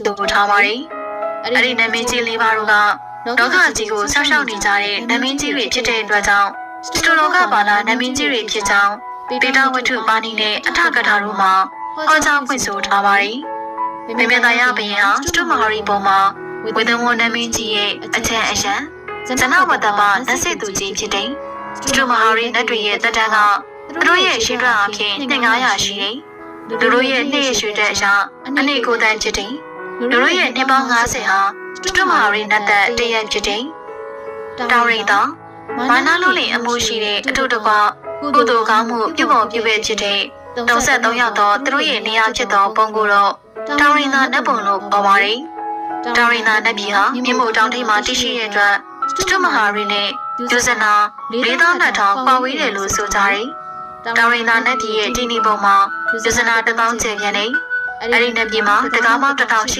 သူထားပါတယ်အဲ့ဒီနမင်းကြီးလေးပါတို့ကလောကကြီးကိုဆောက်ရှောက်နေကြတဲ့နမင်းကြီးတွေဖြစ်တဲ့အတွက်ကြောင့်စတူလောကပါလာနမင်းကြီးတွေဖြစ်ကြောင်းပေတာဝတ္ထုပါဏိနဲ့အထကထာတို့မှာဟောကြားဖွင့်ဆိုထားပါတယ်မြမြသာယဘုရင်ဟာစတူမဟာရီပေါ်မှာဝေဒဝနမင်းကြီးရဲ့အချမ်းအရှမ်းဇနဝတ္တမလက်စစ်သူကြီးဖြစ်တဲ့စတူမဟာရီနတ်တွေရဲ့တက်တန်းကသူတို့ရဲ့ရှင်းပြအဖြစ်900ရှိတယ်လူတို့ရဲ့နှစ်ရရွှေတဲ့အရာအနေကိုယ်တန်းဖြစ်တယ်လူတို့ရဲ့နှစ်ပေါင်း90ဟာစတူမဟာရီနတ်သက်တရက်ဖြစ်တယ်တောင်ရိပ်သောမာနလုံးလင်အမှုရှိတဲ့အထုတကွကုသိုလ်ကောင်းမှုပြုဖို့ပြုပဲဖြစ်တဲ့33ယောက်သောသူတို့ရဲ့နေရာဖြစ်သောပုံကိုတော့တောင်ရိပ်သာနတ်ပုံလို့ခေါ်ပါတယ်တောင်ရိပ်သာနတ်ပြည်ဟာမြင်းမို့တောင်ထိပ်မှာတရှိတဲ့အတွက်စတူမဟာရီနဲ့ယူဇနာ4200ပါဝေးတယ်လို့ဆိုကြတယ်တောင်ရိပ်သာနတ်ပြည်ရဲ့တည်နေပုံမှာယူဇနာ1000ကျန်ပြန်နေအဲ့ဒီနတ်ပြည်မှာတကားပေါင်း1000ရှိ